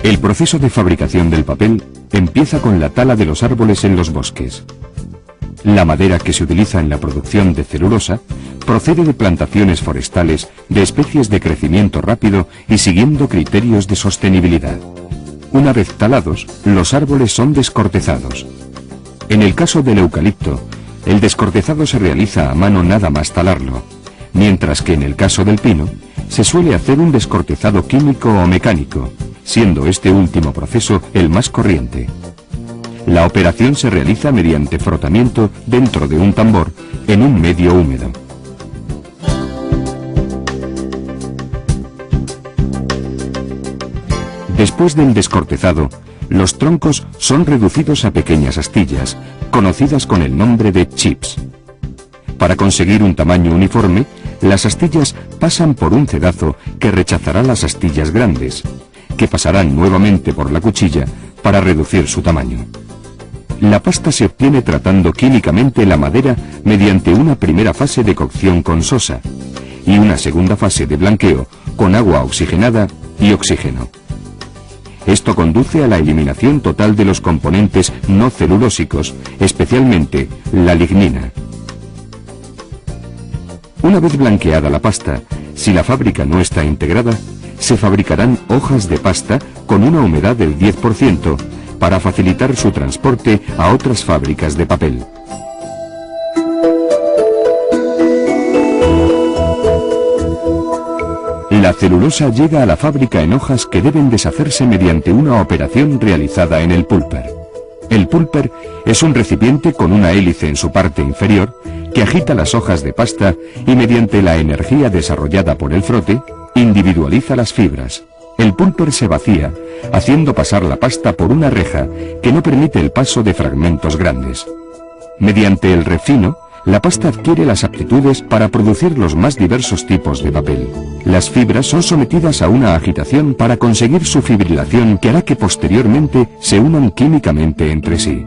El proceso de fabricación del papel empieza con la tala de los árboles en los bosques. La madera que se utiliza en la producción de celulosa procede de plantaciones forestales de especies de crecimiento rápido y siguiendo criterios de sostenibilidad. Una vez talados, los árboles son descortezados. En el caso del eucalipto, el descortezado se realiza a mano nada más talarlo, mientras que en el caso del pino, se suele hacer un descortezado químico o mecánico, siendo este último proceso el más corriente. La operación se realiza mediante frotamiento dentro de un tambor en un medio húmedo. Después del descortezado, los troncos son reducidos a pequeñas astillas, conocidas con el nombre de chips. Para conseguir un tamaño uniforme, las astillas pasan por un cedazo que rechazará las astillas grandes, que pasarán nuevamente por la cuchilla para reducir su tamaño. La pasta se obtiene tratando químicamente la madera mediante una primera fase de cocción con sosa y una segunda fase de blanqueo con agua oxigenada y oxígeno. Esto conduce a la eliminación total de los componentes no celulósicos, especialmente la lignina. Una vez blanqueada la pasta, si la fábrica no está integrada, se fabricarán hojas de pasta con una humedad del 10% para facilitar su transporte a otras fábricas de papel. La celulosa llega a la fábrica en hojas que deben deshacerse mediante una operación realizada en el pulper. El pulper es un recipiente con una hélice en su parte inferior que agita las hojas de pasta y mediante la energía desarrollada por el frote, individualiza las fibras. El pulper se vacía, haciendo pasar la pasta por una reja que no permite el paso de fragmentos grandes. Mediante el refino, la pasta adquiere las aptitudes para producir los más diversos tipos de papel. Las fibras son sometidas a una agitación para conseguir su fibrilación que hará que posteriormente se unan químicamente entre sí.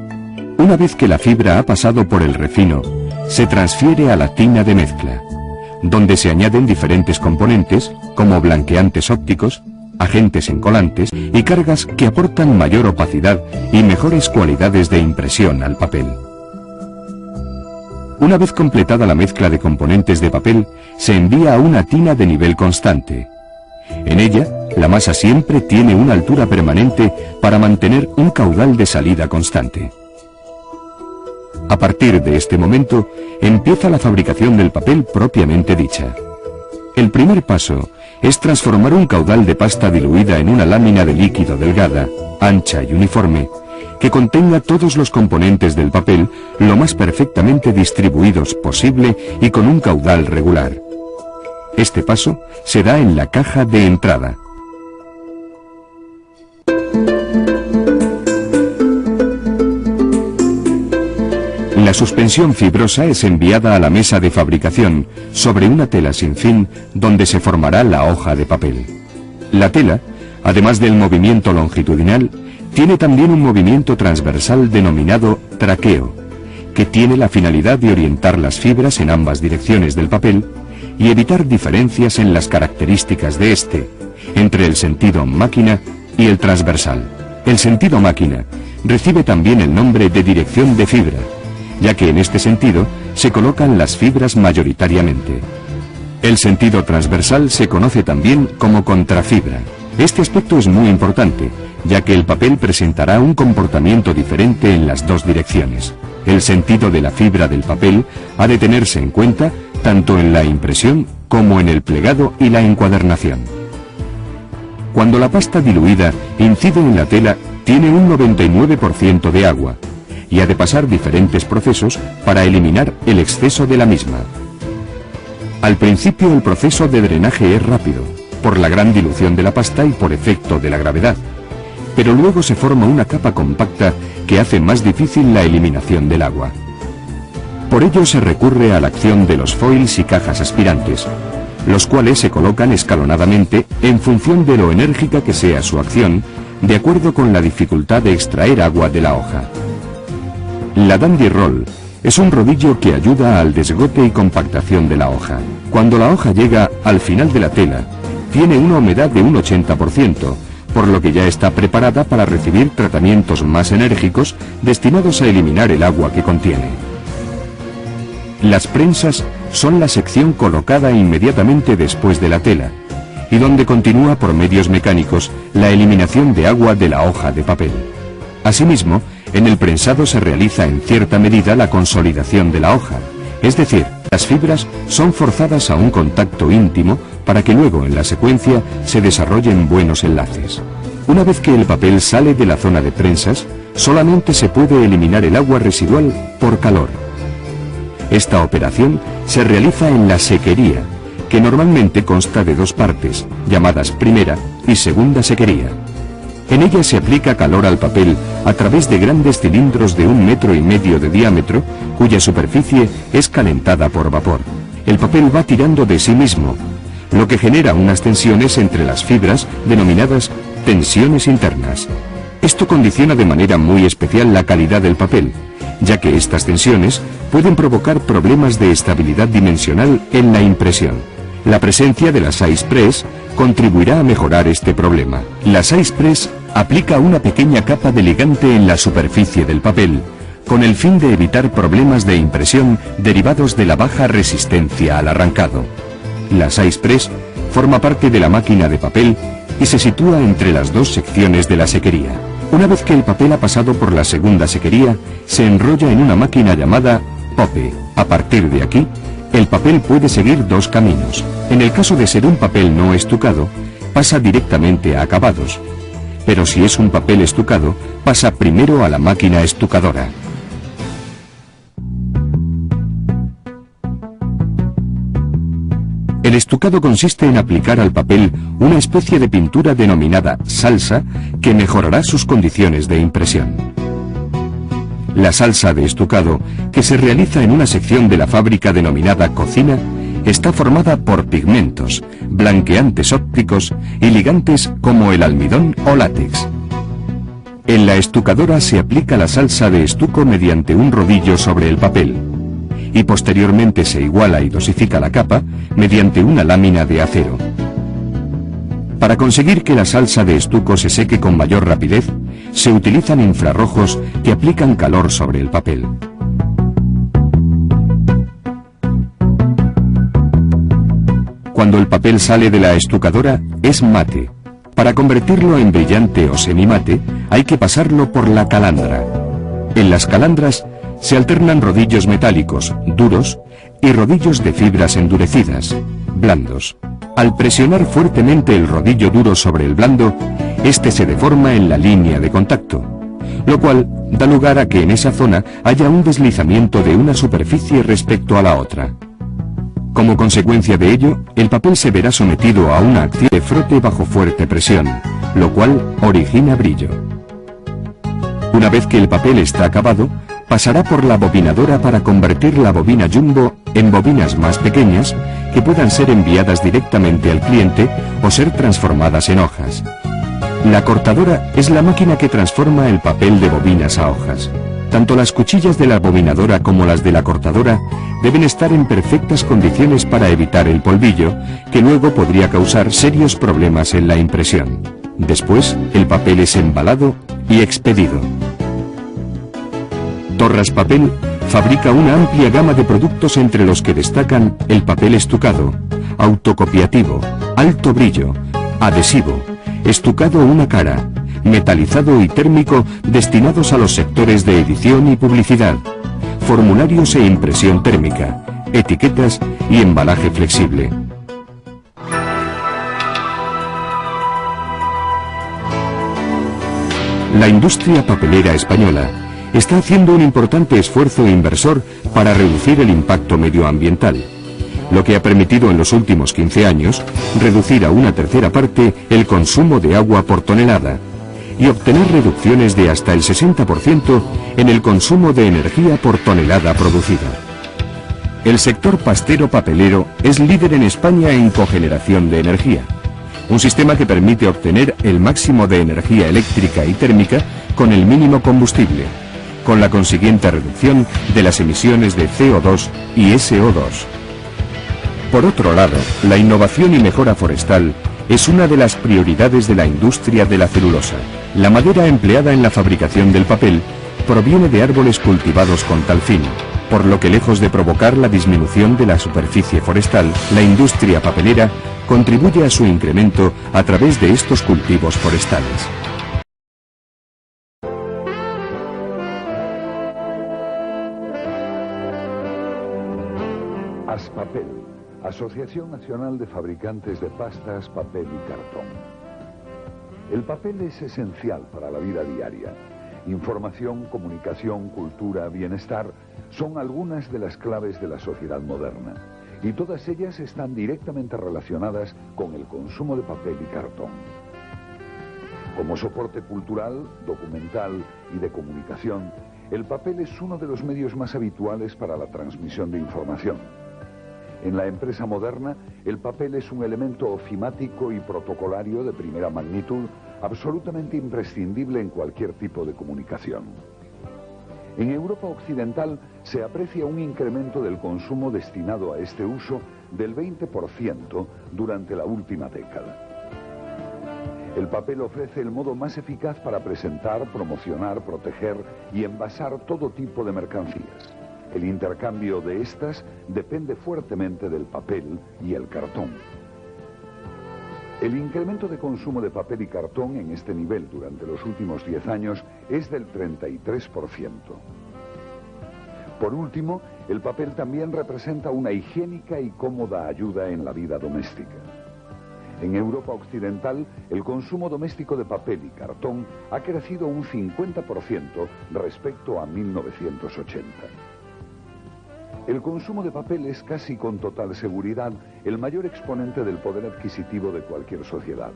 Una vez que la fibra ha pasado por el refino, se transfiere a la tina de mezcla, donde se añaden diferentes componentes como blanqueantes ópticos, agentes encolantes y cargas que aportan mayor opacidad y mejores cualidades de impresión al papel. Una vez completada la mezcla de componentes de papel, se envía a una tina de nivel constante. En ella, la masa siempre tiene una altura permanente para mantener un caudal de salida constante. A partir de este momento, empieza la fabricación del papel propiamente dicha. El primer paso es transformar un caudal de pasta diluida en una lámina de líquido delgada, ancha y uniforme, que contenga todos los componentes del papel lo más perfectamente distribuidos posible y con un caudal regular. Este paso se da en la caja de entrada. La suspensión fibrosa es enviada a la mesa de fabricación sobre una tela sin fin donde se formará la hoja de papel. La tela, además del movimiento longitudinal, tiene también un movimiento transversal denominado traqueo, que tiene la finalidad de orientar las fibras en ambas direcciones del papel y evitar diferencias en las características de este, entre el sentido máquina y el transversal. El sentido máquina recibe también el nombre de dirección de fibra, ya que en este sentido se colocan las fibras mayoritariamente. El sentido transversal se conoce también como contrafibra. Este aspecto es muy importante, ya que el papel presentará un comportamiento diferente en las dos direcciones. El sentido de la fibra del papel ha de tenerse en cuenta tanto en la impresión como en el plegado y la encuadernación. Cuando la pasta diluida incide en la tela, tiene un 99% de agua y ha de pasar diferentes procesos para eliminar el exceso de la misma. Al principio el proceso de drenaje es rápido, por la gran dilución de la pasta y por efecto de la gravedad, pero luego se forma una capa compacta que hace más difícil la eliminación del agua. Por ello se recurre a la acción de los foils y cajas aspirantes, los cuales se colocan escalonadamente en función de lo enérgica que sea su acción, de acuerdo con la dificultad de extraer agua de la hoja. La dandy roll es un rodillo que ayuda al desgote y compactación de la hoja. Cuando la hoja llega al final de la tela, tiene una humedad de un 80%, por lo que ya está preparada para recibir tratamientos más enérgicos destinados a eliminar el agua que contiene. Las prensas son la sección colocada inmediatamente después de la tela, y donde continúa por medios mecánicos la eliminación de agua de la hoja de papel. Asimismo, en el prensado se realiza en cierta medida la consolidación de la hoja, es decir, las fibras son forzadas a un contacto íntimo para que luego en la secuencia se desarrollen buenos enlaces. Una vez que el papel sale de la zona de prensas, solamente se puede eliminar el agua residual por calor. Esta operación se realiza en la sequería, que normalmente consta de dos partes, llamadas primera y segunda sequería. En ella se aplica calor al papel a través de grandes cilindros de 1,5 metros de diámetro, cuya superficie es calentada por vapor. El papel va tirando de sí mismo, lo que genera unas tensiones entre las fibras denominadas tensiones internas. Esto condiciona de manera muy especial la calidad del papel, ya que estas tensiones pueden provocar problemas de estabilidad dimensional en la impresión. La presencia de la Size Press contribuirá a mejorar este problema. La Size Press aplica una pequeña capa de ligante en la superficie del papel, con el fin de evitar problemas de impresión derivados de la baja resistencia al arrancado. La Size Press forma parte de la máquina de papel y se sitúa entre las dos secciones de la sequería. Una vez que el papel ha pasado por la segunda sequería, se enrolla en una máquina llamada Pope. A partir de aquí, el papel puede seguir dos caminos. En el caso de ser un papel no estucado, pasa directamente a acabados. Pero si es un papel estucado, pasa primero a la máquina estucadora. El estucado consiste en aplicar al papel una especie de pintura denominada salsa que mejorará sus condiciones de impresión. La salsa de estucado, que se realiza en una sección de la fábrica denominada cocina, está formada por pigmentos, blanqueantes ópticos y ligantes como el almidón o látex. En la estucadora se aplica la salsa de estuco mediante un rodillo sobre el papel, y posteriormente se iguala y dosifica la capa mediante una lámina de acero. Para conseguir que la salsa de estuco se seque con mayor rapidez, se utilizan infrarrojos que aplican calor sobre el papel. Cuando el papel sale de la estucadora, es mate. Para convertirlo en brillante o semimate, hay que pasarlo por la calandra. En las calandras se alternan rodillos metálicos, duros, y rodillos de fibras endurecidas, blandos. Al presionar fuertemente el rodillo duro sobre el blando, este se deforma en la línea de contacto, lo cual da lugar a que en esa zona haya un deslizamiento de una superficie respecto a la otra. Como consecuencia de ello, el papel se verá sometido a una acción de frote bajo fuerte presión, lo cual origina brillo. Una vez que el papel está acabado, pasará por la bobinadora para convertir la bobina jumbo en bobinas más pequeñas que puedan ser enviadas directamente al cliente o ser transformadas en hojas. La cortadora es la máquina que transforma el papel de bobinas a hojas. Tanto las cuchillas de la bobinadora como las de la cortadora deben estar en perfectas condiciones para evitar el polvillo, que luego podría causar serios problemas en la impresión. Después, el papel es embalado y expedido. Torras Papel fabrica una amplia gama de productos entre los que destacan el papel estucado, autocopiativo, alto brillo, adhesivo, estucado una cara, metalizado y térmico destinados a los sectores de edición y publicidad, formularios e impresión térmica, etiquetas y embalaje flexible. La industria papelera española está haciendo un importante esfuerzo inversor para reducir el impacto medioambiental, lo que ha permitido en los últimos 15 años reducir a una tercera parte el consumo de agua por tonelada y obtener reducciones de hasta el 60% en el consumo de energía por tonelada producida. El sector pastero papelero es líder en España en cogeneración de energía, un sistema que permite obtener el máximo de energía eléctrica y térmica con el mínimo combustible, con la consiguiente reducción de las emisiones de CO2 y SO2. Por otro lado, la innovación y mejora forestal es una de las prioridades de la industria de la celulosa. La madera empleada en la fabricación del papel proviene de árboles cultivados con tal fin, por lo que lejos de provocar la disminución de la superficie forestal, la industria papelera contribuye a su incremento a través de estos cultivos forestales. Aspapel, Asociación Nacional de Fabricantes de Pastas, Papel y Cartón. El papel es esencial para la vida diaria. Información, comunicación, cultura, bienestar son algunas de las claves de la sociedad moderna, y todas ellas están directamente relacionadas con el consumo de papel y cartón. Como soporte cultural, documental y de comunicación, el papel es uno de los medios más habituales para la transmisión de información. En la empresa moderna, el papel es un elemento ofimático y protocolario de primera magnitud, absolutamente imprescindible en cualquier tipo de comunicación. En Europa Occidental se aprecia un incremento del consumo destinado a este uso del 20% durante la última década. El papel ofrece el modo más eficaz para presentar, promocionar, proteger y envasar todo tipo de mercancías. El intercambio de estas depende fuertemente del papel y el cartón. El incremento de consumo de papel y cartón en este nivel durante los últimos 10 años es del 33%. Por último, el papel también representa una higiénica y cómoda ayuda en la vida doméstica. En Europa Occidental, el consumo doméstico de papel y cartón ha crecido un 50% respecto a 1980. El consumo de papel es casi con total seguridad el mayor exponente del poder adquisitivo de cualquier sociedad.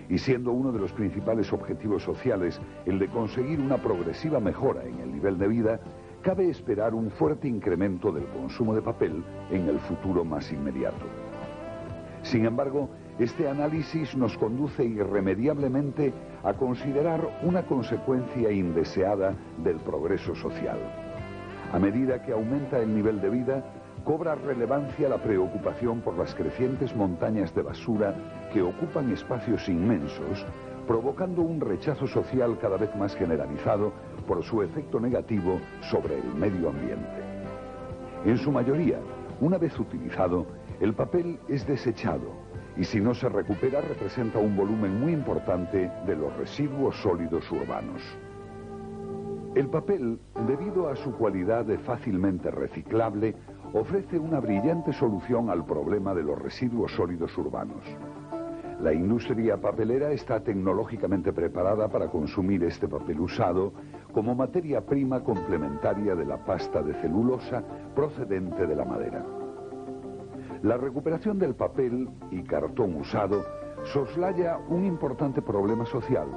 Y siendo uno de los principales objetivos sociales el de conseguir una progresiva mejora en el nivel de vida, cabe esperar un fuerte incremento del consumo de papel en el futuro más inmediato. Sin embargo, este análisis nos conduce irremediablemente a considerar una consecuencia indeseada del progreso social. A medida que aumenta el nivel de vida, cobra relevancia la preocupación por las crecientes montañas de basura que ocupan espacios inmensos, provocando un rechazo social cada vez más generalizado por su efecto negativo sobre el medio ambiente. En su mayoría, una vez utilizado, el papel es desechado y si no se recupera representa un volumen muy importante de los residuos sólidos urbanos. El papel, debido a su cualidad de fácilmente reciclable, ofrece una brillante solución al problema de los residuos sólidos urbanos. La industria papelera está tecnológicamente preparada para consumir este papel usado como materia prima complementaria de la pasta de celulosa procedente de la madera. La recuperación del papel y cartón usado soslaya un importante problema social,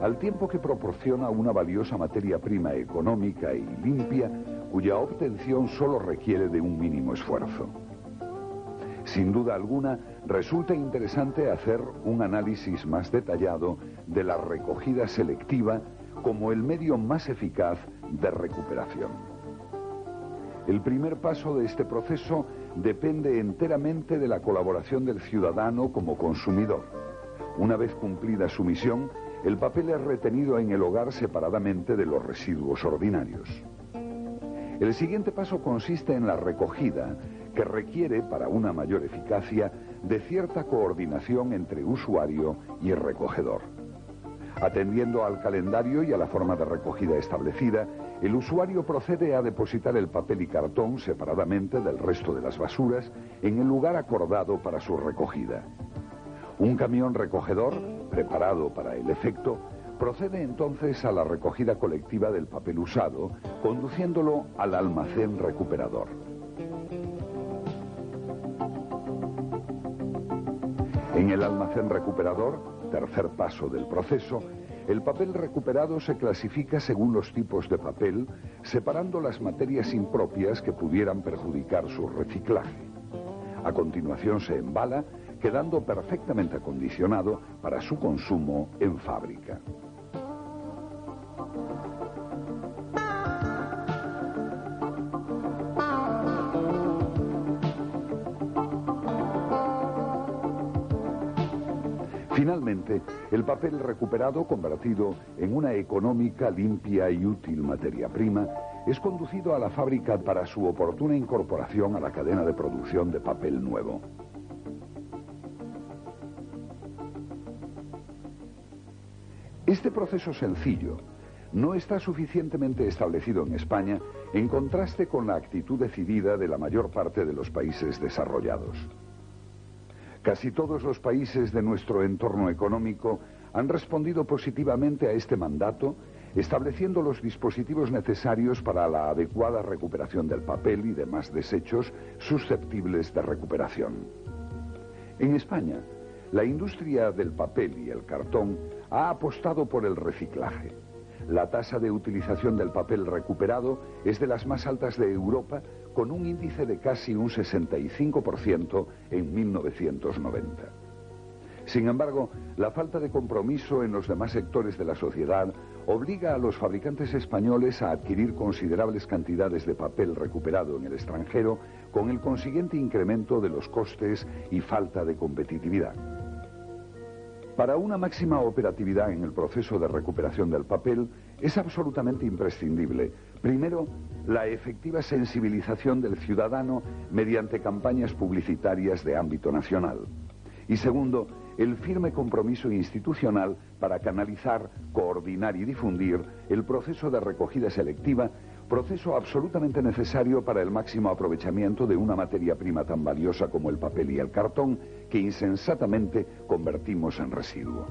al tiempo que proporciona una valiosa materia prima económica y limpia, cuya obtención solo requiere de un mínimo esfuerzo. Sin duda alguna, resulta interesante hacer un análisis más detallado de la recogida selectiva como el medio más eficaz de recuperación. El primer paso de este proceso depende enteramente de la colaboración del ciudadano como consumidor. Una vez cumplida su misión, el papel es retenido en el hogar separadamente de los residuos ordinarios. El siguiente paso consiste en la recogida, que requiere, para una mayor eficacia, de cierta coordinación entre usuario y recogedor. Atendiendo al calendario y a la forma de recogida establecida, el usuario procede a depositar el papel y cartón separadamente del resto de las basuras en el lugar acordado para su recogida. Un camión recogedor, preparado para el efecto, procede entonces a la recogida colectiva del papel usado, conduciéndolo al almacén recuperador. En el almacén recuperador, tercer paso del proceso, el papel recuperado se clasifica según los tipos de papel, separando las materias impropias que pudieran perjudicar su reciclaje. A continuación se embala, quedando perfectamente acondicionado para su consumo en fábrica. Finalmente, el papel recuperado, convertido en una económica, limpia y útil materia prima, es conducido a la fábrica para su oportuna incorporación a la cadena de producción de papel nuevo. Este proceso sencillo no está suficientemente establecido en España en contraste con la actitud decidida de la mayor parte de los países desarrollados. Casi todos los países de nuestro entorno económico han respondido positivamente a este mandato, estableciendo los dispositivos necesarios para la adecuada recuperación del papel y demás desechos susceptibles de recuperación. En España, la industria del papel y el cartón ha apostado por el reciclaje. La tasa de utilización del papel recuperado es de las más altas de Europa, con un índice de casi un 65% en 1990. Sin embargo, la falta de compromiso en los demás sectores de la sociedad obliga a los fabricantes españoles a adquirir considerables cantidades de papel recuperado en el extranjero, con el consiguiente incremento de los costes y falta de competitividad. Para una máxima operatividad en el proceso de recuperación del papel es absolutamente imprescindible, primero, la efectiva sensibilización del ciudadano mediante campañas publicitarias de ámbito nacional. Y segundo, el firme compromiso institucional para canalizar, coordinar y difundir el proceso de recogida selectiva, proceso absolutamente necesario para el máximo aprovechamiento de una materia prima tan valiosa como el papel y el cartón, que insensatamente convertimos en residuo.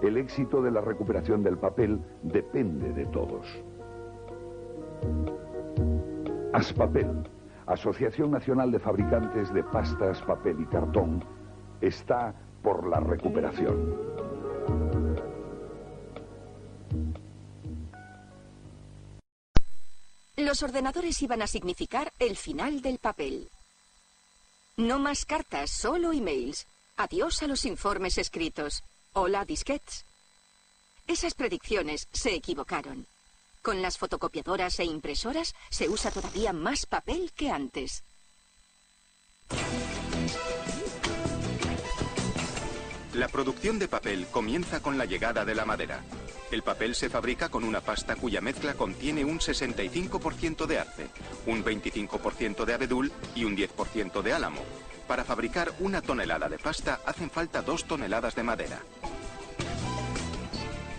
El éxito de la recuperación del papel depende de todos. Aspapel, Asociación Nacional de Fabricantes de Pastas, Papel y Cartón, está por la recuperación. Los ordenadores iban a significar el final del papel. No más cartas, solo emails. Adiós a los informes escritos. Hola, disquetes. Esas predicciones se equivocaron. Con las fotocopiadoras e impresoras se usa todavía más papel que antes. La producción de papel comienza con la llegada de la madera. El papel se fabrica con una pasta cuya mezcla contiene un 65% de arce, un 25% de abedul y un 10% de álamo. Para fabricar 1 tonelada de pasta hacen falta 2 toneladas de madera.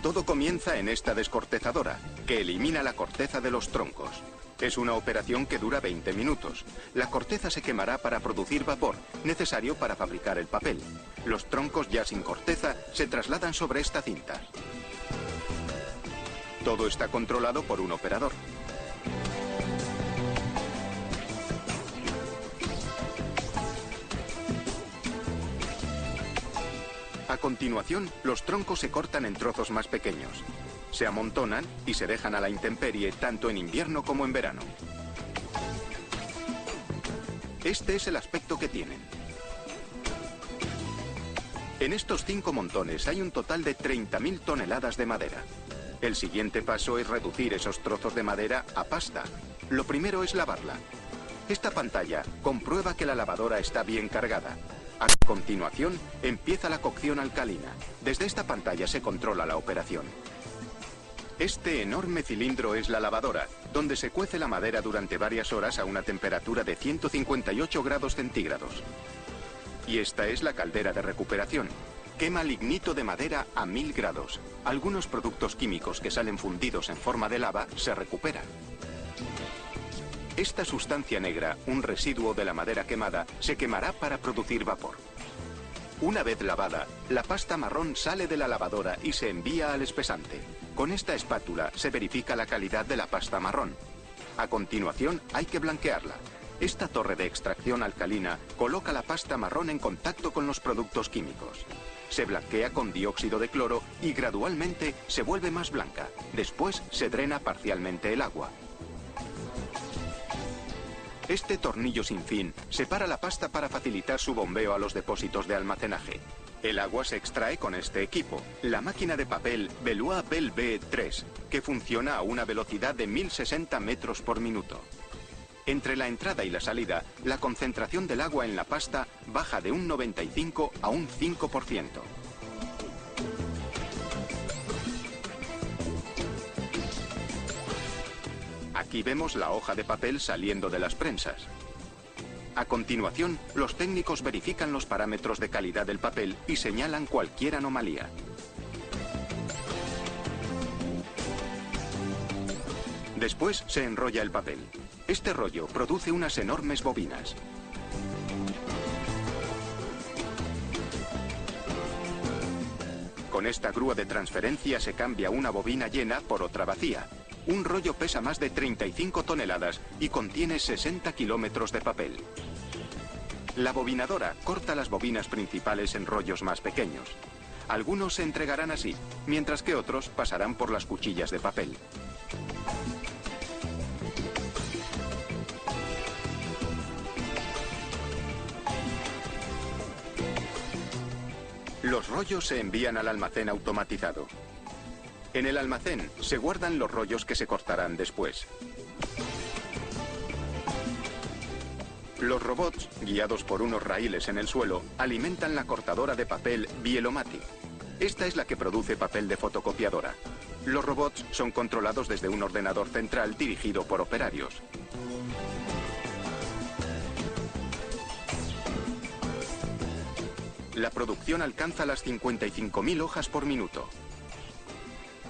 Todo comienza en esta descortezadora, que elimina la corteza de los troncos. Es una operación que dura 20 minutos. La corteza se quemará para producir vapor, necesario para fabricar el papel. Los troncos ya sin corteza se trasladan sobre esta cinta. Todo está controlado por un operador. A continuación, los troncos se cortan en trozos más pequeños. Se amontonan y se dejan a la intemperie tanto en invierno como en verano. Este es el aspecto que tienen. En estos 5 montones hay un total de 30.000 toneladas de madera. El siguiente paso es reducir esos trozos de madera a pasta. Lo primero es lavarla. Esta pantalla comprueba que la lavadora está bien cargada. A continuación, empieza la cocción alcalina. Desde esta pantalla se controla la operación. Este enorme cilindro es la lavadora, donde se cuece la madera durante varias horas a una temperatura de 158 grados centígrados. Y esta es la caldera de recuperación. Quema lignito de madera a 1000 grados. Algunos productos químicos que salen fundidos en forma de lava se recuperan. Esta sustancia negra, un residuo de la madera quemada, se quemará para producir vapor. Una vez lavada, la pasta marrón sale de la lavadora y se envía al espesante. Con esta espátula se verifica la calidad de la pasta marrón. A continuación, hay que blanquearla. Esta torre de extracción alcalina coloca la pasta marrón en contacto con los productos químicos. Se blanquea con dióxido de cloro y gradualmente se vuelve más blanca. Después se drena parcialmente el agua. Este tornillo sin fin separa la pasta para facilitar su bombeo a los depósitos de almacenaje. El agua se extrae con este equipo, la máquina de papel Veloix Bell B3, que funciona a una velocidad de 1060 metros por minuto. Entre la entrada y la salida, la concentración del agua en la pasta baja de un 95 a un 5%. Aquí vemos la hoja de papel saliendo de las prensas. A continuación, los técnicos verifican los parámetros de calidad del papel y señalan cualquier anomalía. Después se enrolla el papel. Este rollo produce unas enormes bobinas. Con esta grúa de transferencia se cambia una bobina llena por otra vacía. Un rollo pesa más de 35 toneladas y contiene 60 kilómetros de papel. La bobinadora corta las bobinas principales en rollos más pequeños. Algunos se entregarán así, mientras que otros pasarán por las cuchillas de papel. Los rollos se envían al almacén automatizado. En el almacén se guardan los rollos que se cortarán después. Los robots, guiados por unos raíles en el suelo, alimentan la cortadora de papel Bielomatic. Esta es la que produce papel de fotocopiadora. Los robots son controlados desde un ordenador central dirigido por operarios. La producción alcanza las 55.000 hojas por minuto.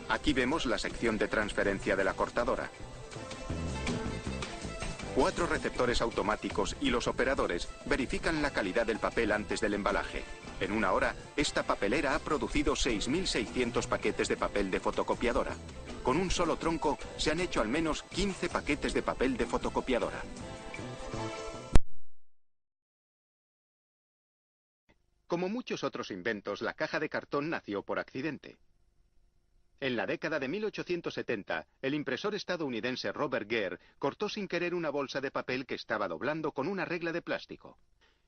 Aquí vemos la sección de transferencia de la cortadora. 4 receptores automáticos y los operadores verifican la calidad del papel antes del embalaje. En una hora, esta papelera ha producido 6.600 paquetes de papel de fotocopiadora. Con un solo tronco se han hecho al menos 15 paquetes de papel de fotocopiadora. Como muchos otros inventos, la caja de cartón nació por accidente. En la década de 1870, el impresor estadounidense Robert Gere cortó sin querer una bolsa de papel que estaba doblando con una regla de plástico.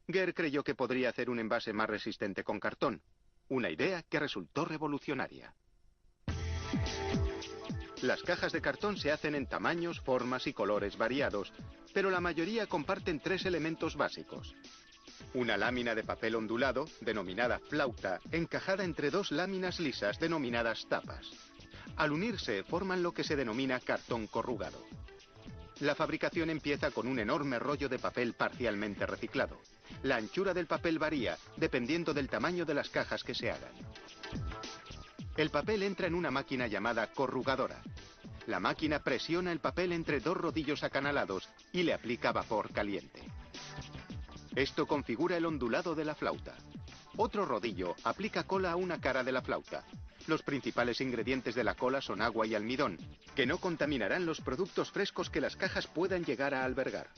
Gere creyó que podría hacer un envase más resistente con cartón, una idea que resultó revolucionaria. Las cajas de cartón se hacen en tamaños, formas y colores variados, pero la mayoría comparten 3 elementos básicos. Una lámina de papel ondulado, denominada flauta, encajada entre 2 láminas lisas, denominadas tapas. Al unirse, forman lo que se denomina cartón corrugado. La fabricación empieza con un enorme rollo de papel parcialmente reciclado. La anchura del papel varía, dependiendo del tamaño de las cajas que se hagan. El papel entra en una máquina llamada corrugadora. La máquina presiona el papel entre 2 rodillos acanalados y le aplica vapor caliente. Esto configura el ondulado de la flauta. Otro rodillo aplica cola a una cara de la flauta. Los principales ingredientes de la cola son agua y almidón, que no contaminarán los productos frescos que las cajas puedan llegar a albergar.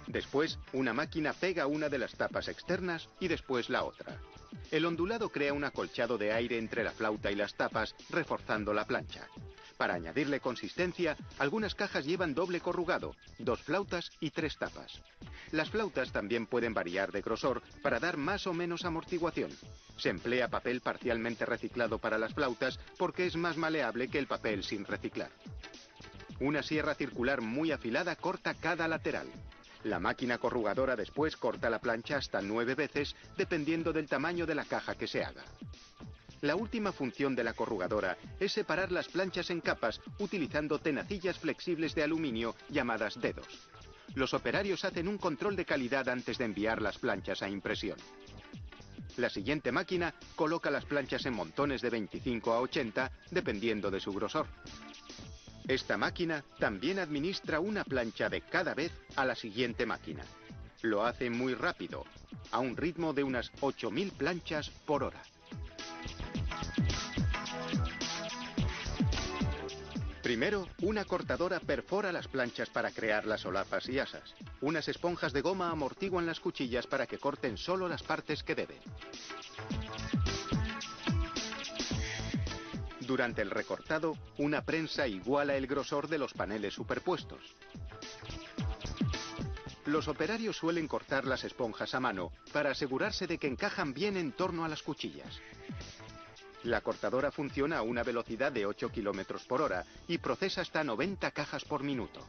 Después, una máquina pega una de las tapas externas y después la otra. El ondulado crea un acolchado de aire entre la flauta y las tapas, reforzando la plancha. Para añadirle consistencia, algunas cajas llevan doble corrugado, 2 flautas y 3 tapas. Las flautas también pueden variar de grosor para dar más o menos amortiguación. Se emplea papel parcialmente reciclado para las flautas porque es más maleable que el papel sin reciclar. Una sierra circular muy afilada corta cada lateral. La máquina corrugadora después corta la plancha hasta 9 veces, dependiendo del tamaño de la caja que se haga. La última función de la corrugadora es separar las planchas en capas utilizando tenacillas flexibles de aluminio llamadas dedos. Los operarios hacen un control de calidad antes de enviar las planchas a impresión. La siguiente máquina coloca las planchas en montones de 25 a 80, dependiendo de su grosor. Esta máquina también administra una plancha de cada vez a la siguiente máquina. Lo hace muy rápido, a un ritmo de unas 8.000 planchas por hora. Primero, una cortadora perfora las planchas para crear las solapas y asas. Unas esponjas de goma amortiguan las cuchillas para que corten solo las partes que deben. Durante el recortado, una prensa iguala el grosor de los paneles superpuestos. Los operarios suelen cortar las esponjas a mano para asegurarse de que encajan bien en torno a las cuchillas. La cortadora funciona a una velocidad de 8 km por hora y procesa hasta 90 cajas por minuto.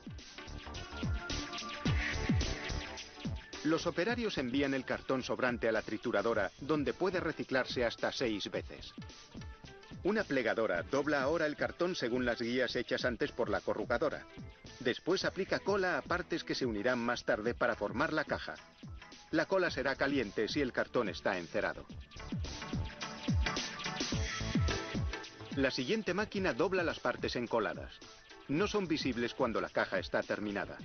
Los operarios envían el cartón sobrante a la trituradora, donde puede reciclarse hasta 6 veces. Una plegadora dobla ahora el cartón según las guías hechas antes por la corrugadora. Después aplica cola a partes que se unirán más tarde para formar la caja. La cola será caliente si el cartón está encerado. La siguiente máquina dobla las partes encoladas. No son visibles cuando la caja está terminada.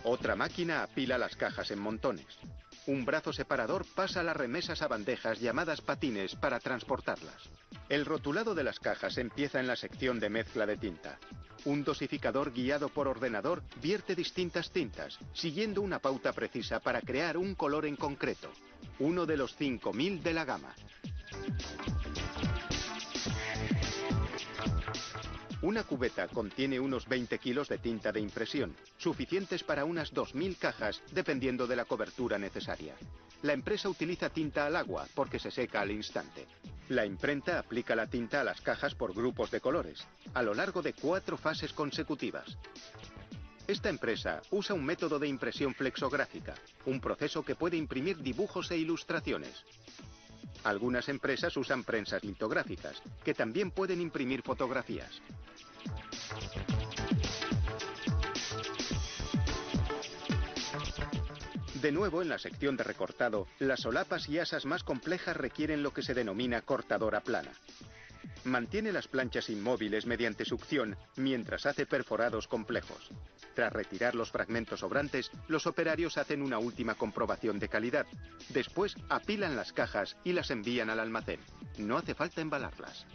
Otra máquina apila las cajas en montones. Un brazo separador pasa las remesas a bandejas llamadas patines para transportarlas. El rotulado de las cajas empieza en la sección de mezcla de tinta. Un dosificador guiado por ordenador vierte distintas tintas, siguiendo una pauta precisa para crear un color en concreto, uno de los 5000 de la gama. Una cubeta contiene unos 20 kilos de tinta de impresión, suficientes para unas 2000 cajas, dependiendo de la cobertura necesaria. La empresa utiliza tinta al agua porque se seca al instante. La imprenta aplica la tinta a las cajas por grupos de colores, a lo largo de 4 fases consecutivas. Esta empresa usa un método de impresión flexográfica, un proceso que puede imprimir dibujos e ilustraciones. Algunas empresas usan prensas litográficas, que también pueden imprimir fotografías. De nuevo, en la sección de recortado, las solapas y asas más complejas requieren lo que se denomina cortadora plana. Mantiene las planchas inmóviles mediante succión mientras hace perforados complejos. Tras retirar los fragmentos sobrantes, los operarios hacen una última comprobación de calidad. Después apilan las cajas y las envían al almacén. No hace falta embalarlas.